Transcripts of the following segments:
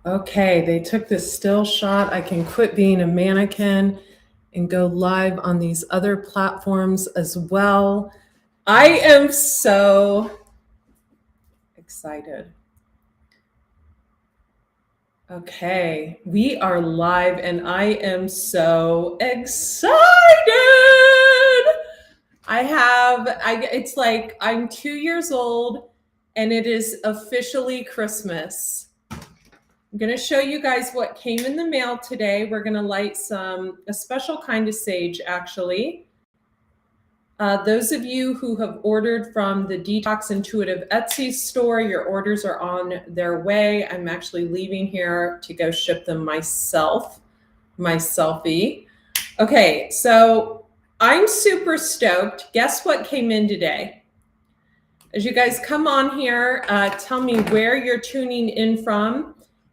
Okay, they took this still shot. I can quit being a mannequin and go live on these other platforms as well. I am so excited. Okay, we are live and I am so excited. It's like I'm 2 years old and it is officially Christmas. I'm going to show you guys what came in the mail today. We're going to light a special kind of sage, actually. Those of you who have ordered from the Detox Intuitive Etsy store, your orders are on their way. I'm actually leaving here to go ship them myself, my selfie. Okay, so I'm super stoked. Guess what came in today? As you guys come on here, tell me where you're tuning in from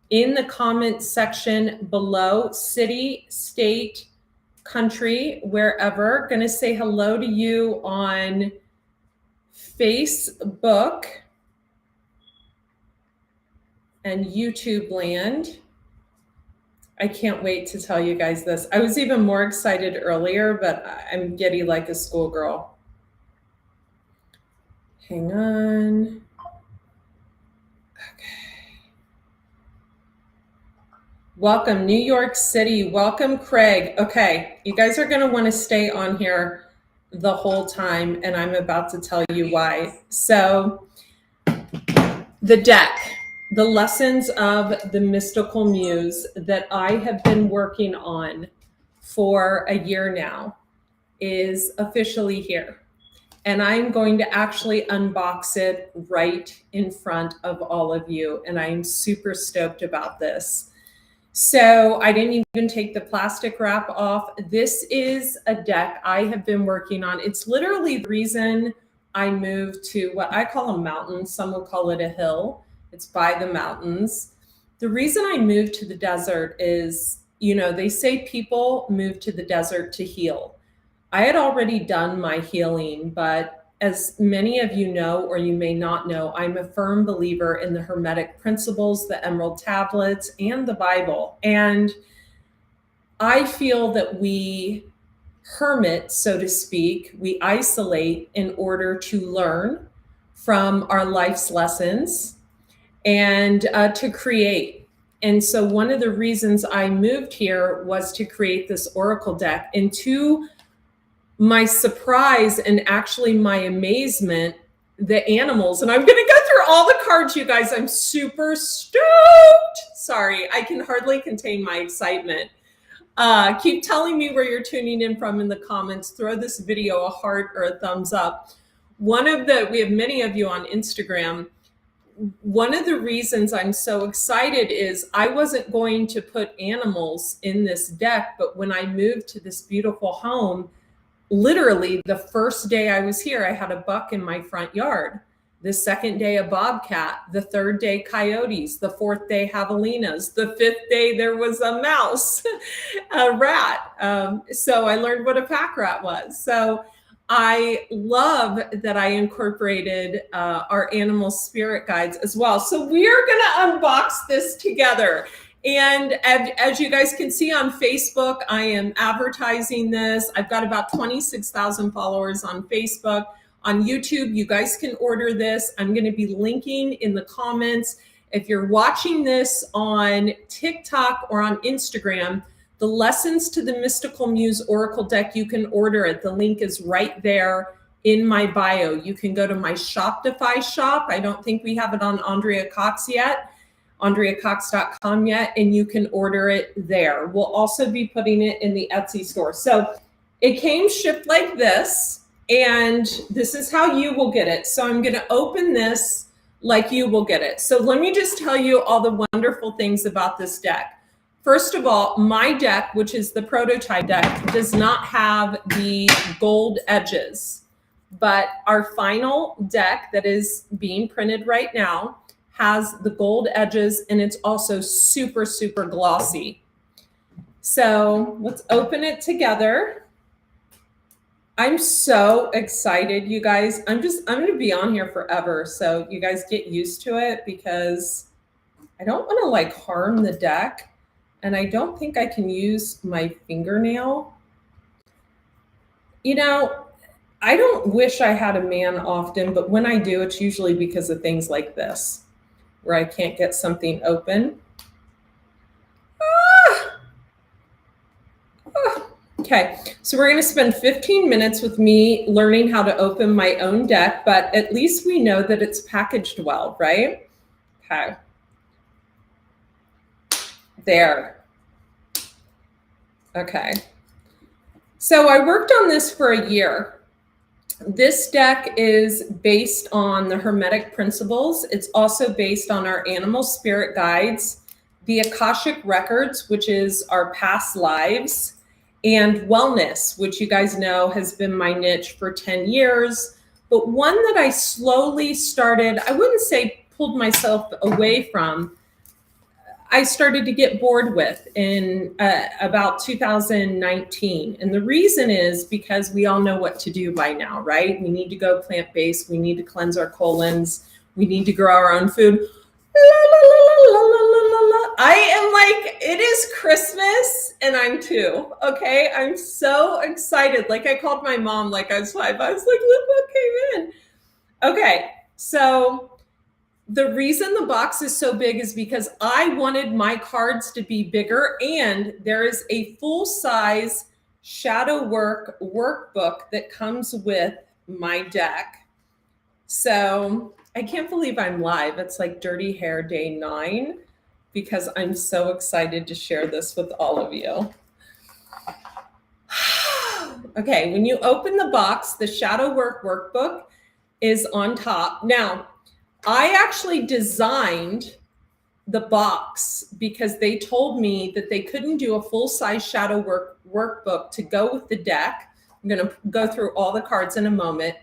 in the comments section below, city, state, country, wherever. Gonna say hello to you on Facebook and YouTube land. I can't wait to tell you guys this. I was even more excited earlier, but I'm giddy like a schoolgirl. Hang on. Okay. Welcome, New York City. Welcome, Craig. Okay, you guys are going to want to stay on here the whole time, and I'm about to tell you why. So, the deck, the lessons of the mystical muse that I have been working on for a year now is officially here. And I'm going to actually unbox it right in front of all of you. And I'm super stoked about this. So I didn't even take the plastic wrap off. This is a deck I have been working on. It's literally the reason I moved to what I call a mountain. Some will call it a hill. It's by the mountains. The reason I moved to the desert is, you know, they say people move to the desert to heal. I had already done my healing, but as many of you know, or you may not know, I'm a firm believer in the Hermetic principles, the Emerald tablets, and the Bible. And I feel that we hermit, so to speak, we isolate in order to learn from our life's lessons and to create. And so one of the reasons I moved here was to create this oracle deck. And to my surprise and actually my amazement, the animals, and I'm going to go through all the cards, you guys. I'm super stoked. Sorry, I can hardly contain my excitement. Keep telling me where you're tuning in from in the comments. Throw this video a heart or a thumbs up. We have many of you on Instagram. One of the reasons I'm so excited is I wasn't going to put animals in this deck, but when I moved to this beautiful home, literally the first day I was here, I had a buck in my front yard. The second day, a bobcat. The third day, coyotes. The fourth day, javelinas. The fifth day, there was a mouse, a rat. So I learned what a pack rat was. So I love that I incorporated our animal spirit guides as well. So we're going to unbox this together. And as you guys can see on Facebook, I am advertising this. I've got about 26,000 followers on Facebook. On YouTube, you guys can order this. I'm going to be linking in the comments. If you're watching this on TikTok or on Instagram, the Lessons to the Mystical Muse Oracle deck, you can order it. The link is right there in my bio. You can go to my Shopify shop. I don't think we have it on Andrea Cox yet. @AndreaCox.com yet, and you can order it there. We'll also be putting it in the Etsy store. So it came shipped like this, and this is how you will get it. So I'm going to open this like you will get it. So let me just tell you all the wonderful things about this deck. First of all, my deck, which is the prototype deck, does not have the gold edges, but our final deck that is being printed right now has the gold edges, and it's also super, super glossy. So let's open it together. I'm so excited, you guys. I'm going to be on here forever. So you guys get used to it because I don't want to like harm the deck, and I don't think I can use my fingernail. You know, I don't wish I had a man often, but when I do, it's usually because of things like this, where I can't get something open. Okay, so we're going to spend 15 minutes with me learning how to open my own deck, but at least we know that it's packaged well, right? Okay. There. Okay. So I worked on this for a year. This deck is based on the Hermetic principles. It's also based on our animal spirit guides, the Akashic records, which is our past lives, and wellness, which you guys know has been my niche for 10 years. But one that I slowly started, I wouldn't say pulled myself away from, I started to get bored with in about 2019. And the reason is because we all know what to do by now, right? We need to go plant-based. We need to cleanse our colons. We need to grow our own food. I am like, it is Christmas and I'm 2. Okay. I'm so excited. Like I called my mom like I was 5. I was like, look what came in. Okay. So the reason the box is so big is because I wanted my cards to be bigger, and there is a full-size shadow work workbook that comes with my deck. So I can't believe I'm live. It's like Dirty Hair Day 9 because I'm so excited to share this with all of you. Okay, when you open the box, the shadow work workbook is on top. Now, I actually designed the box because they told me that they couldn't do a full-size shadow work workbook to go with the deck. I'm going to go through all the cards in a moment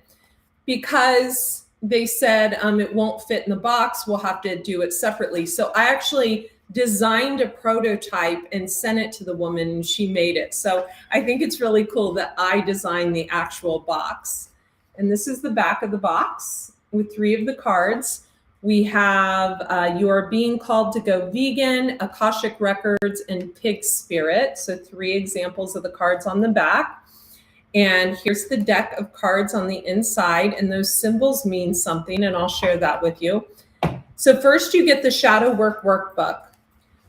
because they said it won't fit in the box. We'll have to do it separately. So I actually designed a prototype and sent it to the woman and she made it. So I think it's really cool that I designed the actual box. And this is the back of the box with 3 of the cards. We have You Are Being Called to Go Vegan, Akashic Records, and Pig Spirit. So 3 examples of the cards on the back. And here's the deck of cards on the inside, and those symbols mean something, and I'll share that with you. So first you get the shadow work workbook.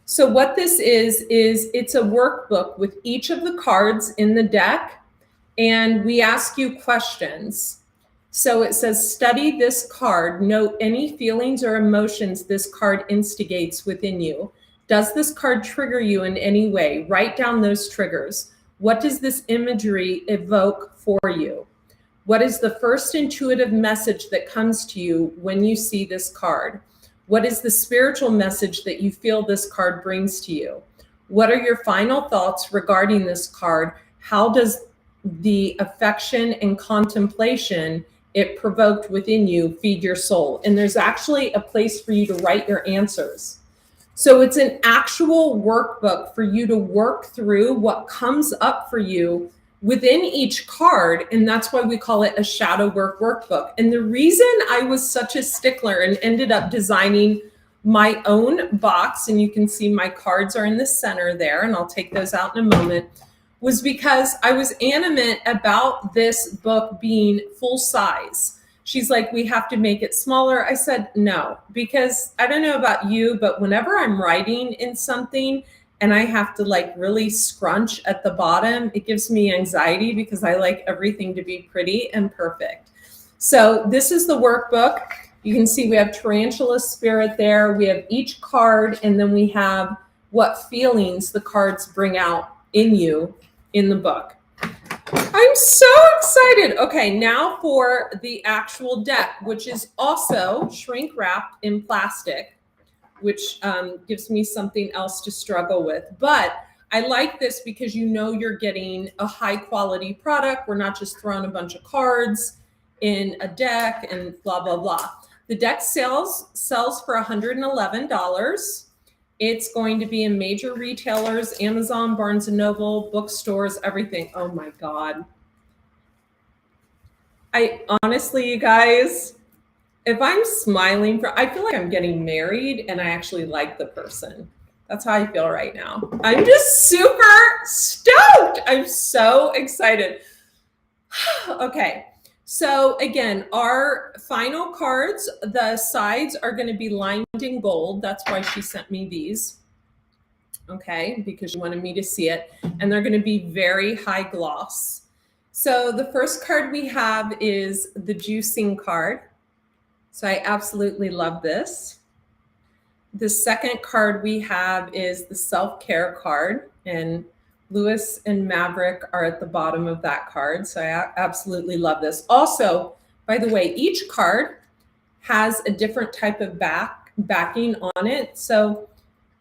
So what this is it's a workbook with each of the cards in the deck, and we ask you questions. So it says, study this card. Note any feelings or emotions this card instigates within you. Does this card trigger you in any way? Write down those triggers. What does this imagery evoke for you? What is the first intuitive message that comes to you when you see this card? What is the spiritual message that you feel this card brings to you? What are your final thoughts regarding this card? How does the affection and contemplation it provoked within you feed your soul? And there's actually a place for you to write your answers. So it's an actual workbook for you to work through what comes up for you within each card. And that's why we call it a shadow work workbook. And the reason I was such a stickler and ended up designing my own box, and you can see my cards are in the center there, and I'll take those out in a moment, was because I was animate about this book being full size. She's like, we have to make it smaller. I said, no, because I don't know about you, but whenever I'm writing in something and I have to like really scrunch at the bottom, it gives me anxiety because I like everything to be pretty and perfect. So this is the workbook. You can see we have Tarantula Spirit there. We have each card, and then we have what feelings the cards bring out in you in the book. I'm so excited. Okay, now for the actual deck, which is also shrink wrapped in plastic, which gives me something else to struggle with. But I like this because you know you're getting a high quality product. We're not just throwing a bunch of cards in a deck and blah, blah, blah. The deck sells for $111. It's going to be in major retailers, Amazon, Barnes & Noble, bookstores, everything. Oh my God. I honestly, you guys, If I'm smiling, I feel like I'm getting married and I actually like the person. That's how I feel right now. I'm just super stoked. I'm so excited. Okay. So again, our final cards, the sides are going to be lined in gold. That's why she sent me these. Okay, because she wanted me to see it. And they're going to be very high gloss. So the first card we have is the juicing card. So I absolutely love this. The second card we have is the self-care card, and Lewis and Maverick are at the bottom of that card. So I absolutely love this. Also, by the way, each card has a different type of backing on it. So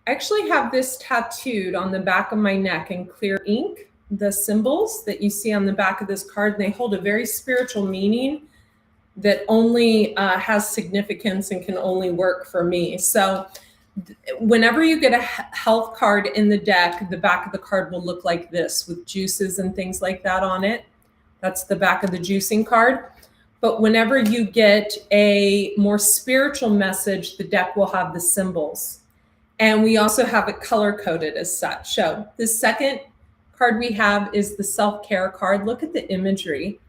I actually have this tattooed on the back of my neck in clear ink, the symbols that you see on the back of this card, and they hold a very spiritual meaning that only has significance and can only work for me. So whenever you get a health card in the deck, the back of the card will look like this with juices and things like that on it. That's the back of the juicing card. But whenever you get a more spiritual message, the deck will have the symbols. And we also have it color coded as such. So the second card we have is the self-care card. Look at the imagery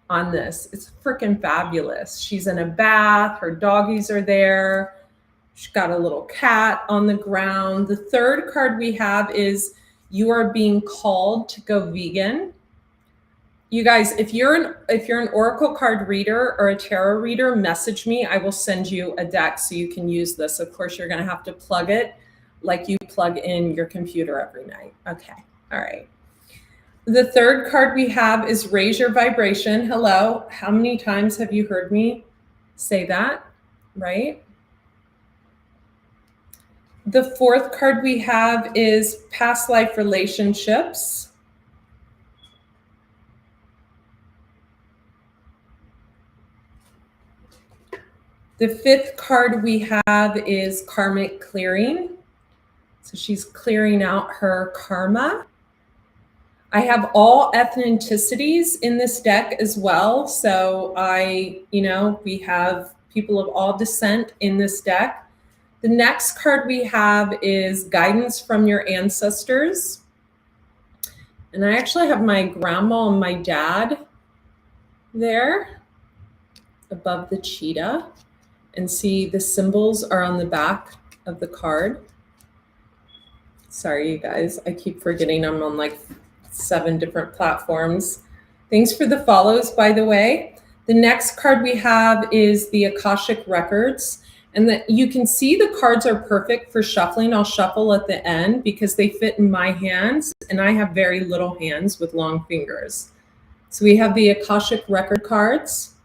on this. It's freaking fabulous. She's in a bath, her doggies are there. She's got a little cat on the ground. The third card we have is you are being called to go vegan. You guys, if you're an oracle card reader or a tarot reader, message me. I will send you a deck so you can use this. Of course, you're going to have to plug it like you plug in your computer every night. Okay. All right. The third card we have is raise your vibration. Hello. How many times have you heard me say that? Right? The fourth card we have is past life relationships. The fifth card we have is karmic clearing. So she's clearing out her karma. I have all ethnicities in this deck as well. So we have people of all descent in this deck. The next card we have is guidance from your ancestors. And I actually have my grandma and my dad there above the cheetah. And see, the symbols are on the back of the card. Sorry, you guys, I keep forgetting I'm on like 7 different platforms. Thanks for the follows, by the way. The next card we have is the Akashic Records. And that you can see the cards are perfect for shuffling. I'll shuffle at the end because they fit in my hands, and I have very little hands with long fingers. So we have the Akashic Record cards.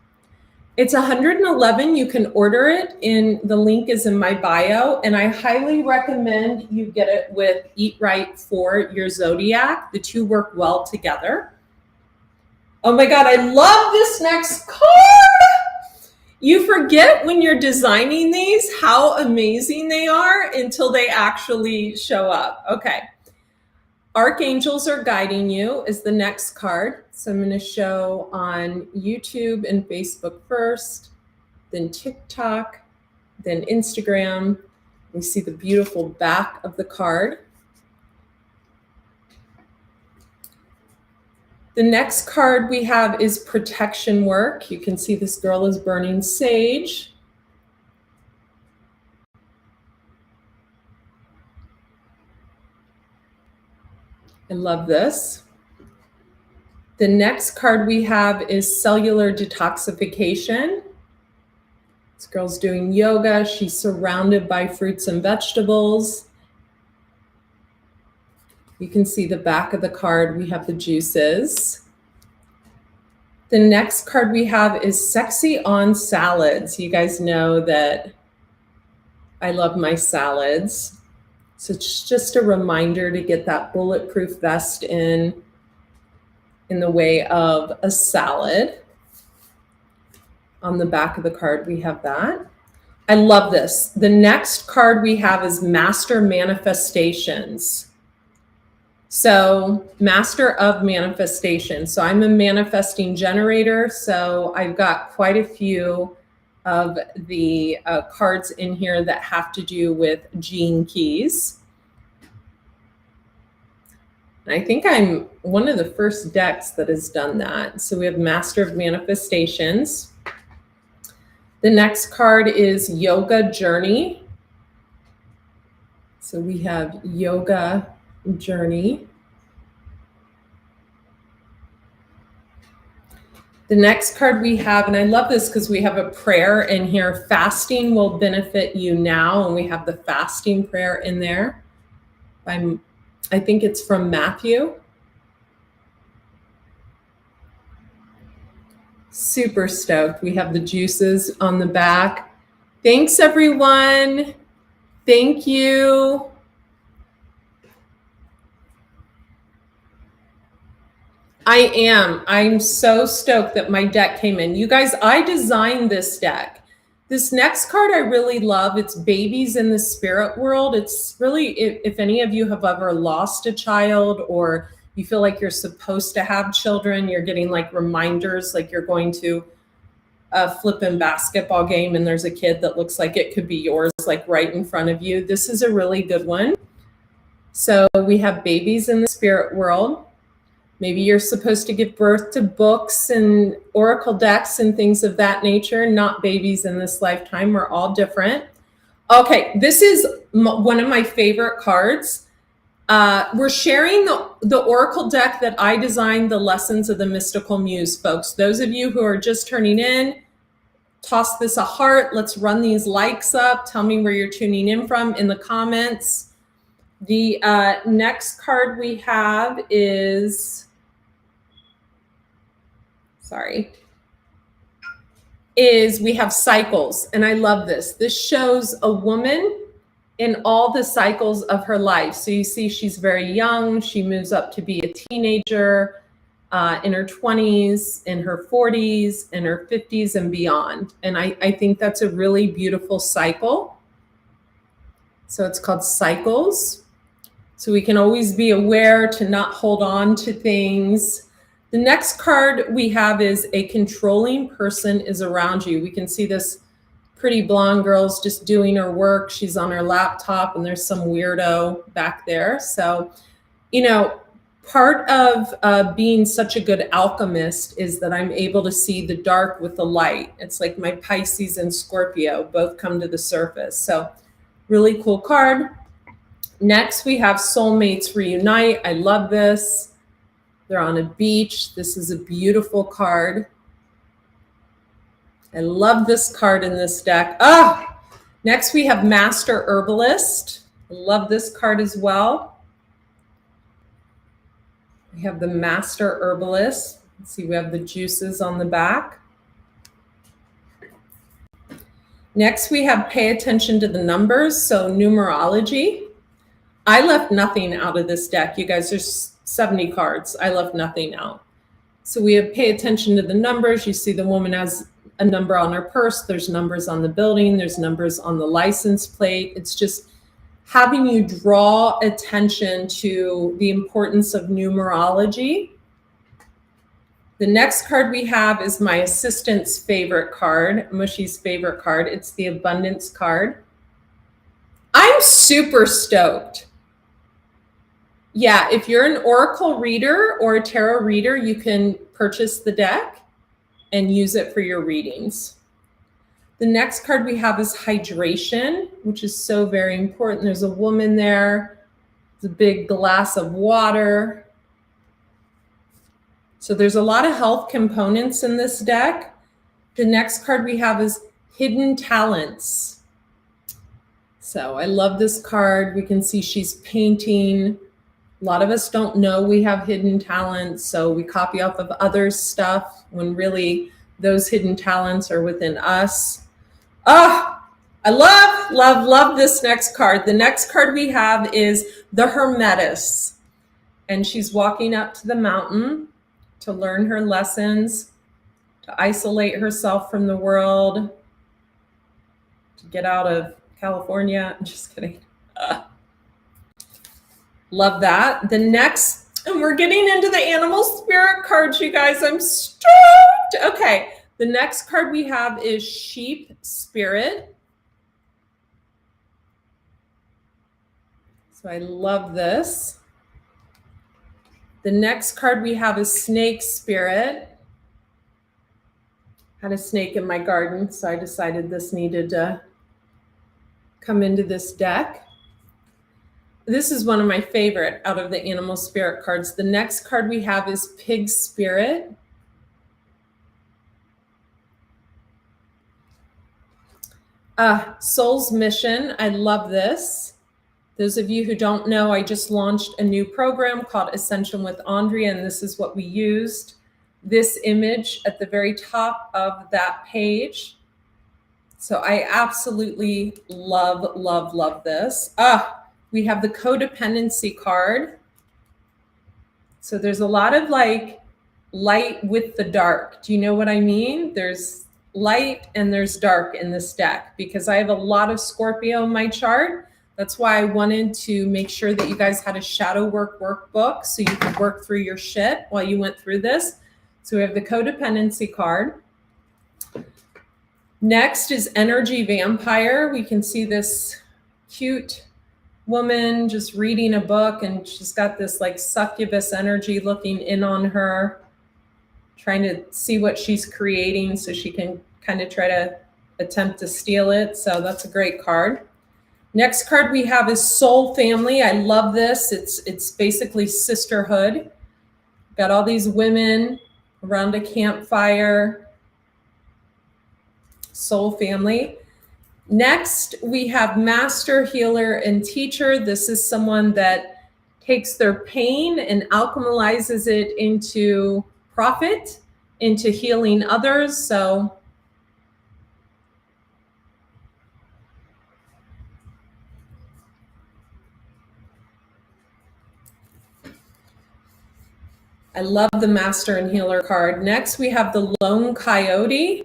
It's 111. You can order it the link is in my bio, and I highly recommend you get it with Eat Right for your zodiac. The two work well together. Oh my God, I love this next card. You forget when you're designing these how amazing they are until they actually show up. Okay. Archangels are guiding you is the next card. So I'm going to show on YouTube and Facebook first, then TikTok, then Instagram. We see the beautiful back of the card. The next card we have is protection work. You can see this girl is burning sage. I love this. The next card we have is cellular detoxification. This girl's doing yoga. She's surrounded by fruits and vegetables. You can see the back of the card. We have the juices. The next card we have is sexy on salads. You guys know that I love my salads. So it's just a reminder to get that bulletproof vest in the way of a salad. On the back of the card, we have that. I love this. The next card we have is Master Manifestations. So Master of Manifestation. So I'm a manifesting generator. So I've got quite a few of the cards in here that have to do with gene keys. And I think I'm one of the first decks that has done that. So we have Master of Manifestations. The next card is Yoga Journey. So we have Yoga Journey. The next card we have, and I love this because we have a prayer in here, fasting will benefit you now. And we have the fasting prayer in there. I think it's from Matthew. Super stoked. We have the juices on the back. Thanks, everyone. Thank you. I'm so stoked that my deck came in. You guys, I designed this deck. This next card I really love. It's Babies in the Spirit World. It's really, if any of you have ever lost a child or you feel like you're supposed to have children, you're getting like reminders, like you're going to a flipping basketball game and there's a kid that looks like it could be yours, like right in front of you. This is a really good one. So we have Babies in the Spirit World. Maybe you're supposed to give birth to books and oracle decks and things of that nature, not babies in this lifetime. We're all different. Okay, this is one of my favorite cards. We're sharing the oracle deck that I designed, the Lessons of the Mystical Muse, folks. Those of you who are just turning in, toss this a heart. Let's run these likes up. Tell me where you're tuning in from in the comments. The next card we have is... we have cycles. And I love this. This shows a woman in all the cycles of her life. So you see she's very young. She moves up to be a teenager in her 20s, in her 40s, in her 50s and beyond. And I think that's a really beautiful cycle. So it's called Cycles. So we can always be aware to not hold on to things. The next card we have is A Controlling Person is Around You. We can see this pretty blonde girl's just doing her work. She's on her laptop and there's some weirdo back there. So, you know, part of being such a good alchemist is that I'm able to see the dark with the light. It's like my Pisces and Scorpio both come to the surface. So really cool card. Next, we have Soulmates Reunite. I love this. They're on a beach. This is a beautiful card. I love this card in this deck. Next we have Master Herbalist. I love this card as well. We have the Master Herbalist. Let's see, we have the juices on the back. Next we have Pay Attention to the Numbers, so numerology. I left nothing out of this deck. You guys, there's 70 cards. I left nothing out. So we have Pay Attention to the Numbers. You see the woman has a number on her purse. There's numbers on the building. There's numbers on the license plate. It's just having you draw attention to the importance of numerology. The next card we have is my assistant's favorite card, Mushy's favorite card. It's the Abundance card. I'm super stoked. Yeah, if you're an oracle reader or a tarot reader, you can purchase the deck and use it for your readings. The next card we have is Hydration, which is so very important. There's a woman there, the big glass of water. So there's a lot of health components in this deck. The next card we have is Hidden Talents. So I love this card. We can see she's painting. A lot of us don't know we have hidden talents, so we copy off of others' stuff when really those hidden talents are within us. I love this next card. The next card we have is the Hermetess, and she's walking up to the mountain to learn her lessons, to isolate herself from the world, to get out of California. I'm just kidding. Love that. The next, and we're getting into the animal spirit cards, you guys. I'm stoked. Okay, The next card we have is Sheep Spirit. So I love this. The next card we have is Snake Spirit. Had a snake in my garden, so I decided this needed to come into this deck. This is one of my favorite out of the animal spirit cards. The next card we have is Pig Spirit. Soul's Mission. I love this. Those of you who don't know, I just launched a new program called Ascension with Andrea, and this is what we used. This image at the very top of that page. So I absolutely love, love, love this. We have the codependency card. So there's a lot of like light with the dark. Do you know what I mean? There's light and there's dark in this deck because I have a lot of Scorpio in my chart. That's why I wanted to make sure that you guys had a shadow work workbook so you could work through your shit while you went through this. So we have the codependency card. Next is Energy Vampire. We can see this cute woman just reading a book, and she's got this like succubus energy looking in on her, trying to see what she's creating so she can kind of try to attempt to steal it. So that's a great card. Next card we have is Soul Family. I love this. It's basically sisterhood. Got all these women around a campfire. Soul Family. Next, we have Master, Healer, and Teacher. This is someone that takes their pain and alchemizes it into profit, into healing others. So I love the Master and Healer card. Next, we have the Lone Coyote.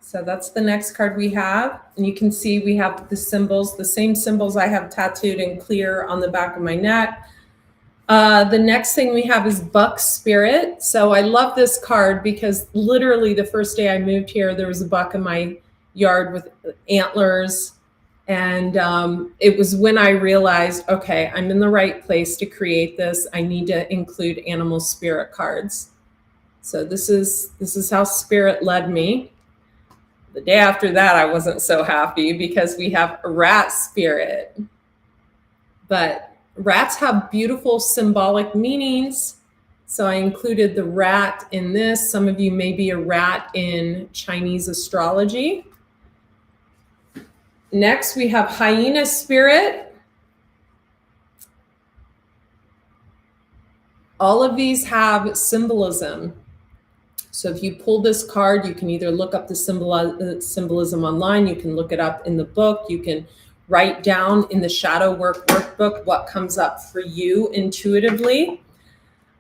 So that's the next card we have. And you can see we have the symbols, the same symbols I have tattooed in clear on the back of my neck. The next thing we have is Buck Spirit. So I love this card because literally the first day I moved here, there was a buck in my yard with antlers. And it was when I realized, okay, I'm in the right place to create this. I need to include animal spirit cards. So this is how spirit led me. The day after that, I wasn't so happy because we have a rat spirit. But rats have beautiful symbolic meanings. So I included the rat in this. Some of you may be a rat in Chinese astrology. Next, we have hyena spirit. All of these have symbolism. So if you pull this card, you can either look up the symbolism online, you can look it up in the book, you can write down in the shadow work workbook what comes up for you intuitively.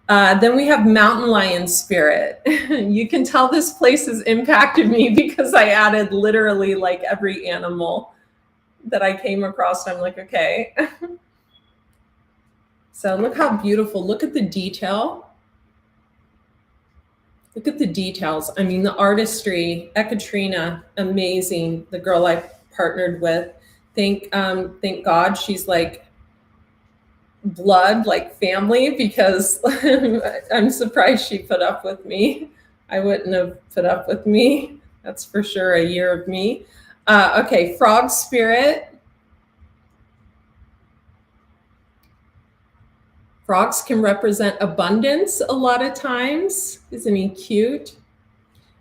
Then we have mountain lion spirit. You can tell this place has impacted me because I added literally like every animal that I came across. I'm like, okay. So look how beautiful, look at the detail. Look at the details. I mean, the artistry, Ekaterina, amazing. The girl I partnered with, thank God she's like blood, like family, because I'm surprised she put up with me. I wouldn't have put up with me. That's for sure a year of me. Okay, frog spirit. Frogs can represent abundance a lot of times. Isn't he cute?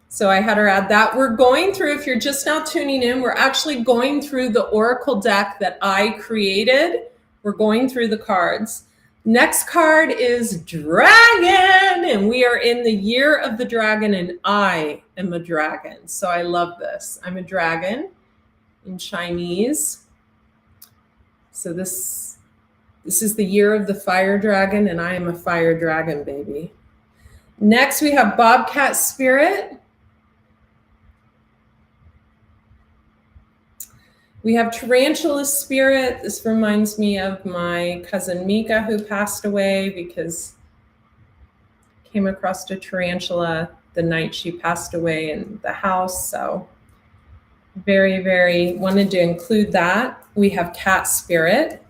So I had her add that. We're going through, if you're just now tuning in, we're actually going through the Oracle deck that I created. We're going through the cards. Next card is Dragon, and we are in the year of the dragon, and I am a dragon. So I love this. I'm a dragon in Chinese. So this is the year of the fire dragon, and I am a fire dragon, baby. Next, we have Bobcat Spirit. We have Tarantula Spirit. This reminds me of my cousin Mika, who passed away, because I came across a tarantula the night she passed away in the house. So very, very wanted to include that. We have Cat Spirit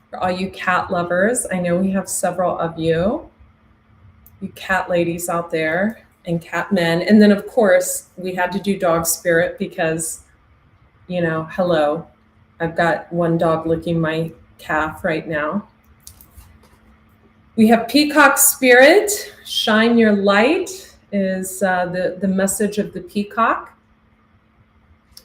for all you cat lovers. I know we have several of you cat ladies out there and cat men. And then of course we had to do Dog Spirit because, you know, hello, I've got one dog licking my calf right now. We have Peacock Spirit. Shine your light is the message of the peacock.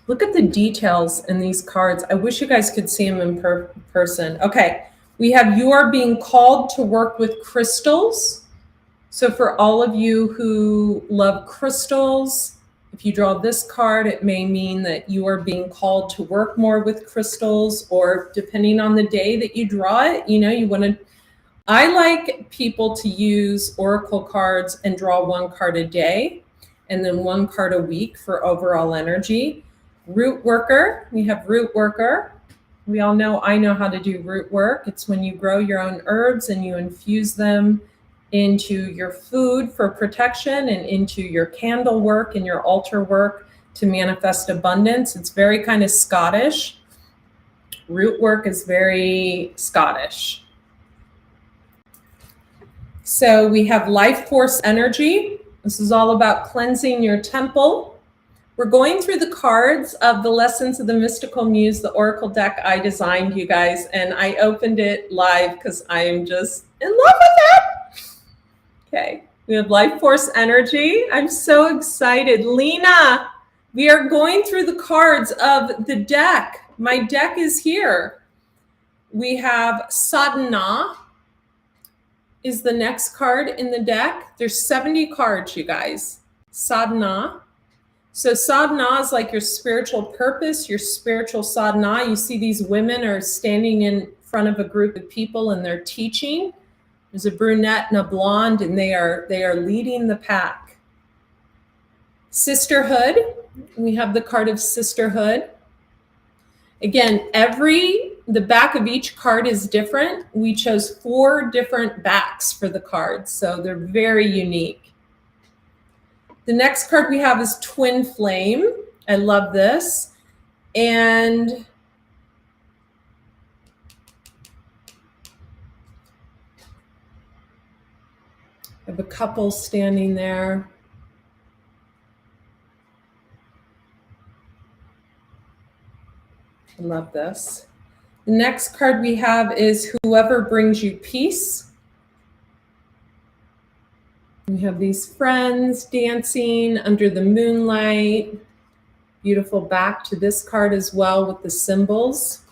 Look at the details in these cards. I wish you guys could see them in person. Okay, we have you are being called to work with crystals. So for all of you who love crystals, if you draw this card, it may mean that you are being called to work more with crystals, or depending on the day that you draw it, you know, you want to, I like people to use oracle cards and draw one card a day and then one card a week for overall energy. Root worker, we have root worker. We all know, I know how to do root work. It's when you grow your own herbs and you infuse them into your food for protection and into your candle work and your altar work to manifest abundance. It's very kind of Scottish. Root work is very Scottish. So we have life force energy. This is all about cleansing your temple. We're going through the cards of the Lessons of the Mystical Muse, the Oracle deck I designed, you guys, and I opened it live because I am just in love with it. Okay, we have life force energy. I'm so excited. Lena, we are going through the cards of the deck. My deck is here. We have Sadhana is the next card in the deck. There's 70 cards, you guys. Sadhana. So sadhana is like your spiritual purpose, your spiritual sadhana. You see these women are standing in front of a group of people and they're teaching. There's a brunette and a blonde, and they are leading the pack. Sisterhood, we have the card of sisterhood. Again, the back of each card is different. We chose 4 different backs for the cards, so they're very unique. The next card we have is Twin Flame. I love this. And I have a couple standing there. I love this. The next card we have is Whoever Brings You Peace. We have these friends dancing under the moonlight. Beautiful back to this card as well with the symbols.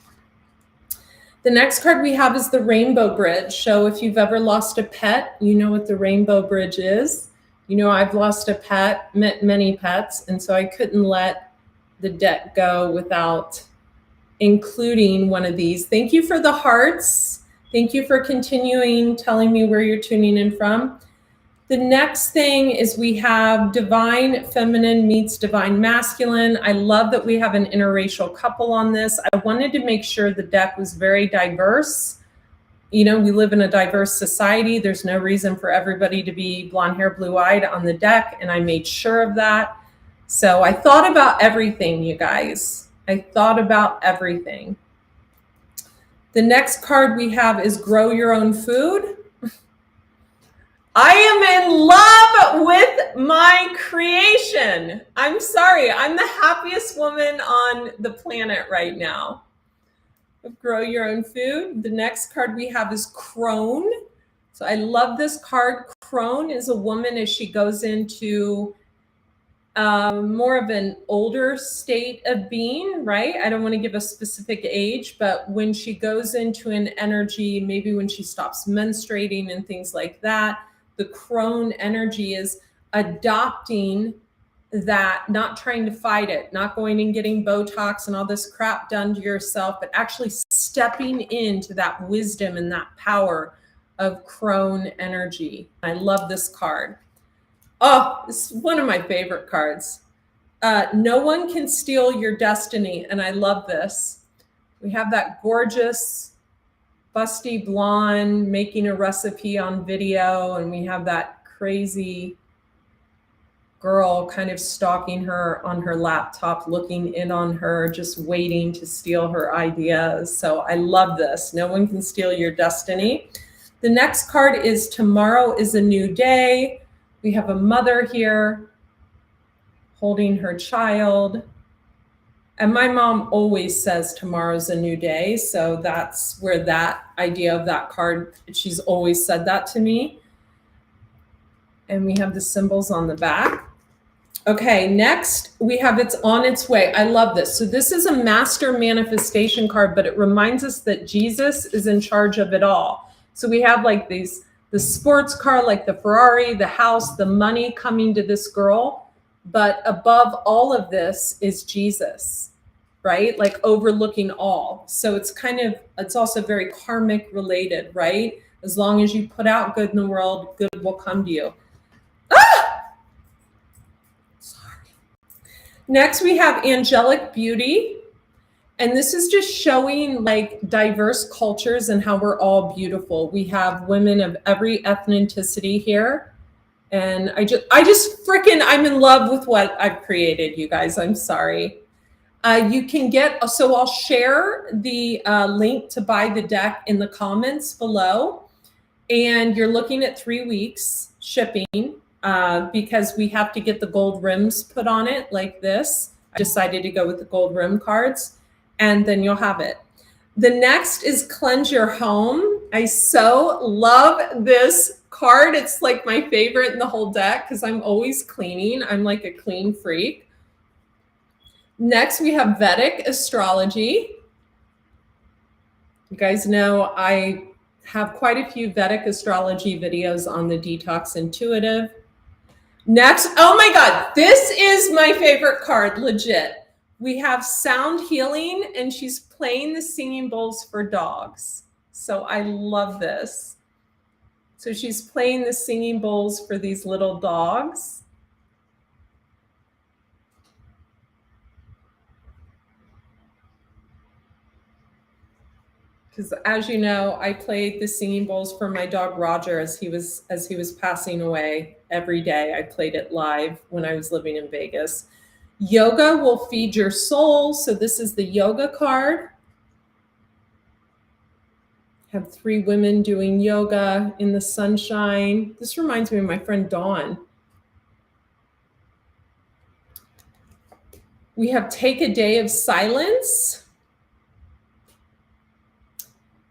The next card we have is the Rainbow Bridge. So if you've ever lost a pet, you know what the Rainbow Bridge is. You know, I've lost a pet, met many pets, and so I couldn't let the deck go without including one of these. Thank you for the hearts. Thank you for continuing telling me where you're tuning in from. The next thing is we have Divine Feminine meets Divine Masculine. I love that we have an interracial couple on this. I wanted to make sure the deck was very diverse. You know, we live in a diverse society. There's no reason for everybody to be blonde hair, blue-eyed on the deck, and I made sure of that. So I thought about everything, you guys. I thought about everything. The next card we have is Grow Your Own Food. I am in love with my creation. I'm sorry, I'm the happiest woman on the planet right now. Grow Your Own Food. The next card we have is Crone. So I love this card. Crone is a woman as she goes into more of an older state of being, right? I don't want to give a specific age, but when she goes into an energy, maybe when she stops menstruating and things like that, the crone energy is adopting that, not trying to fight it, not going and getting Botox and all this crap done to yourself, but actually stepping into that wisdom and that power of crone energy. I love this card. Oh, it's one of my favorite cards. No one can steal your destiny. And I love this. We have that gorgeous, busty blonde making a recipe on video. And we have that crazy girl kind of stalking her on her laptop, looking in on her, just waiting to steal her ideas. So I love this. No one can steal your destiny. The next card is Tomorrow is a New Day. We have a mother here holding her child. And my mom always says tomorrow's a new day. So that's where that idea of that card, she's always said that to me. And we have the symbols on the back. Okay, next we have It's on its way. I love this. So this is a master manifestation card, but it reminds us that Jesus is in charge of it all. So we have like these, the sports car, like the Ferrari, the house, the money coming to this girl. But above all of this is Jesus, right? Like overlooking all. So it's kind of, it's also very karmic related, right? As long as you put out good in the world, good will come to you. Next, we have Angelic Beauty. And this is just showing like diverse cultures and how we're all beautiful. We have women of every ethnicity here. And I just freaking, I'm in love with what I've created, you guys. I'm sorry. You can get, so I'll share the link to buy the deck in the comments below. And you're looking at 3 weeks shipping. Because we have to get the gold rims put on it like this. I decided to go with the gold rim cards, and then you'll have it. The next is Cleanse Your Home. I so love this card. It's like my favorite in the whole deck because I'm always cleaning. I'm like a clean freak. Next, we have Vedic Astrology. You guys know I have quite a few Vedic astrology videos on the Detox Intuitive. Next, oh my God, this is my favorite card, legit. We have Sound Healing, and she's playing the singing bowls for dogs. So I love this. So she's playing the singing bowls for these little dogs. Because as you know, I played the singing bowls for my dog Roger as he was passing away. Every day I played it live when I was living in Vegas. Yoga will feed your soul. So this is the yoga card. Have 3 women doing yoga in the sunshine. This reminds me of my friend Dawn. We have Take a Day of Silence.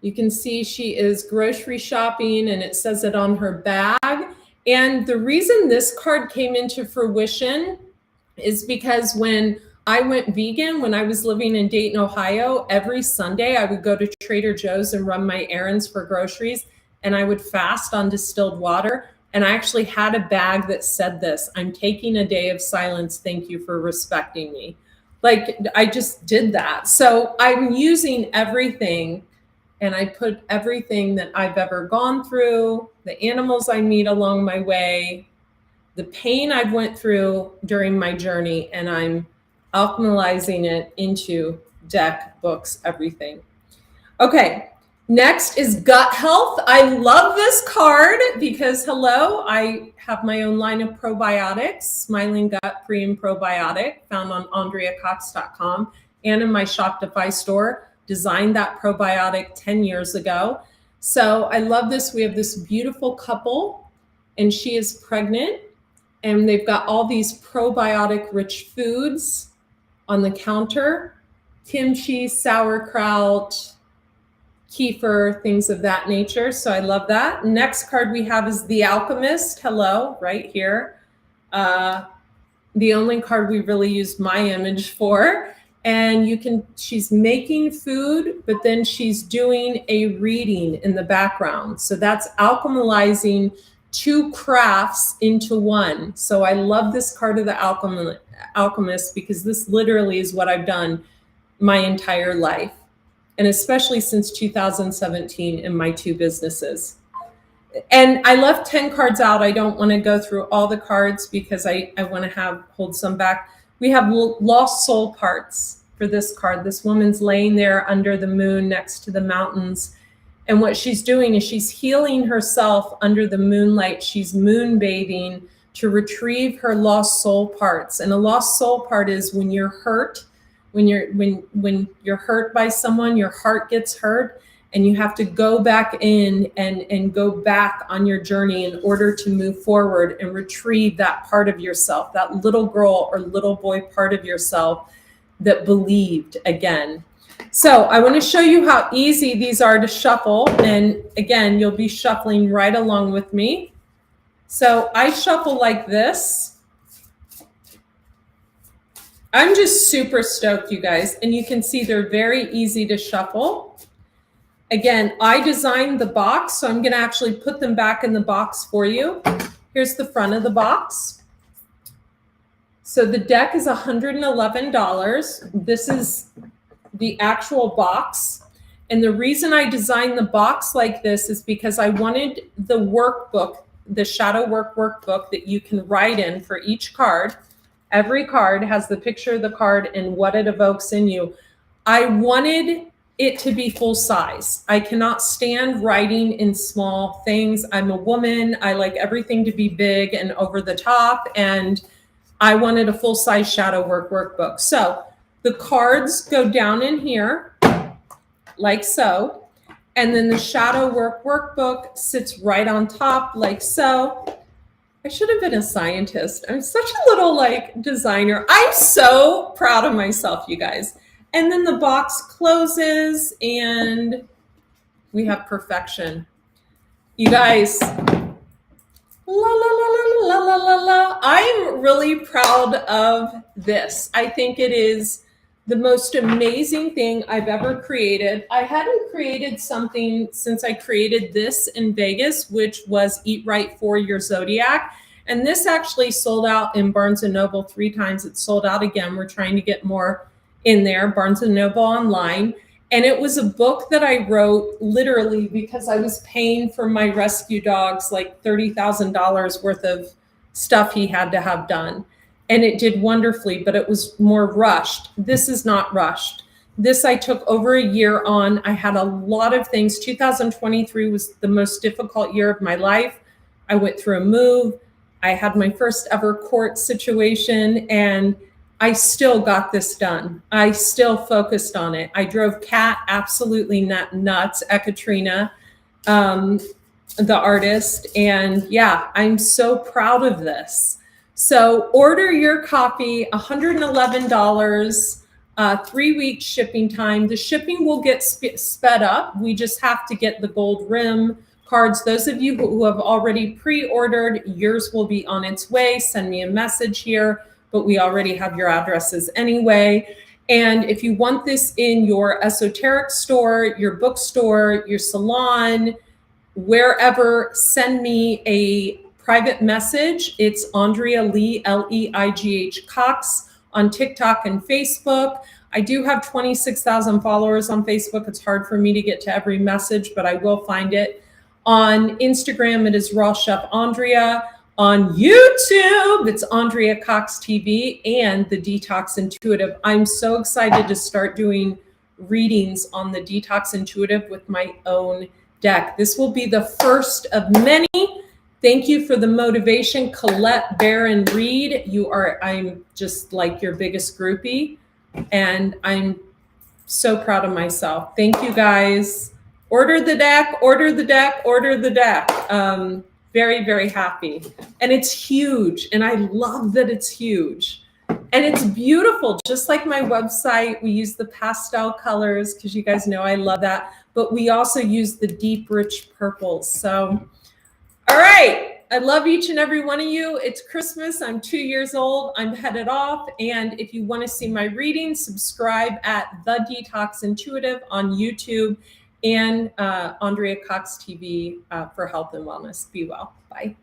You can see she is grocery shopping, and it says it on her bag. And the reason this card came into fruition is because when I went vegan, when I was living in Dayton, Ohio, every Sunday I would go to Trader Joe's and run my errands for groceries, and I would fast on distilled water. And I actually had a bag that said this: I'm taking a day of silence. Thank you for respecting me. Like, I just did that. So I'm using everything. And I put everything that I've ever gone through, the animals I meet along my way, the pain I've went through during my journey, and I'm alchemizing it into deck, books, everything. Okay, next is Gut Health. I love this card because, hello, I have my own line of probiotics, Smiling Gut Pre and Probiotic, found on AndreaCox.com and in my Shopify store. Designed that probiotic 10 years ago. So I love this. We have this beautiful couple, and she is pregnant, and they've got all these probiotic rich foods on the counter: kimchi, sauerkraut, kefir, things of that nature. So I love that. Next card we have is The Alchemist. Hello, right here. The only card we really used my image for. And you can, she's making food, but then she's doing a reading in the background. So that's alchemizing 2 crafts into one. So I love this card of the alchemist because this literally is what I've done my entire life. And especially since 2017 in my 2 businesses. And I left 10 cards out. I don't want to go through all the cards because I want to hold some back. We have lost soul parts for this card. This woman's laying there under the moon next to the mountains. And what she's doing is she's healing herself under the moonlight. She's moon bathing to retrieve her lost soul parts. And a lost soul part is when you're hurt, when you're hurt by someone, your heart gets hurt, and you have to go back in and go back on your journey in order to move forward and retrieve that part of yourself, that little girl or little boy part of yourself that believed again. So I want to show you how easy these are to shuffle. And again, you'll be shuffling right along with me. So I shuffle like this. I'm just super stoked, you guys. And you can see they're very easy to shuffle. Again, I designed the box, so I'm going to actually put them back in the box for you. Here's the front of the box. So the deck is $111. This is the actual box. And the reason I designed the box like this is because I wanted the workbook, the shadow work workbook that you can write in for each card. Every card has the picture of the card and what it evokes in you. I wanted it to be full size. I cannot stand writing in small things. I'm a woman. I like everything to be big and over the top. And I wanted a full size shadow work workbook. So the cards go down in here like so. And then the shadow work workbook sits right on top like so. I should have been a scientist. I'm such a little like designer. I'm so proud of myself, you guys. And then the box closes and we have perfection. You guys, la, la, la, la, la, la, la, la. I'm really proud of this. I think it is the most amazing thing I've ever created. I hadn't created something since I created this in Vegas, which was Eat Right for Your Zodiac. And this actually sold out in Barnes & Noble 3 times. It sold out again. We're trying to get more in there, Barnes & Noble online. And it was a book that I wrote literally because I was paying for my rescue dogs like $30,000 worth of stuff he had to have done. And it did wonderfully, but it was more rushed. This is not rushed. This I took over a year on. I had a lot of things. 2023 was the most difficult year of my life. I went through a move. I had my first ever court situation, and I still got this done. I still focused on it. I drove Kat absolutely nuts, 𝗂𝐻𝐻𝐿, the artist. And yeah, I'm so proud of this. So order your copy, $111, 3-week shipping time. The shipping will get sped up. We just have to get the gold rim cards. Those of you who have already pre-ordered, yours will be on its way. Send me a message here, but we already have your addresses anyway. And if you want this in your esoteric store, your bookstore, your salon, wherever, send me a private message. It's Andrea Lee, L-E-I-G-H Cox on TikTok and Facebook. I do have 26,000 followers on Facebook. It's hard for me to get to every message, but I will find it. On Instagram, it is Raw Chef Andrea. On YouTube, it's Andrea Cox TV and the Detox Intuitive. I'm so excited to start doing readings on the Detox Intuitive with my own deck. This will be the first of many. Thank you for the motivation, Colette, Bear, and Reed. I'm just like your biggest groupie, and I'm so proud of myself. Thank you, guys. Order the deck, order the deck, order the deck. Very, very happy. And it's huge, and I love that it's huge. And it's beautiful, just like my website. We use the pastel colors because you guys know I love that. But we also use the deep, rich purples. So, all right. I love each and every one of you. It's Christmas. I'm 2 years old. I'm headed off. And if you want to see my readings, subscribe at The Detox Intuitive on YouTube and Andrea Cox TV for health and wellness. Be well. Bye.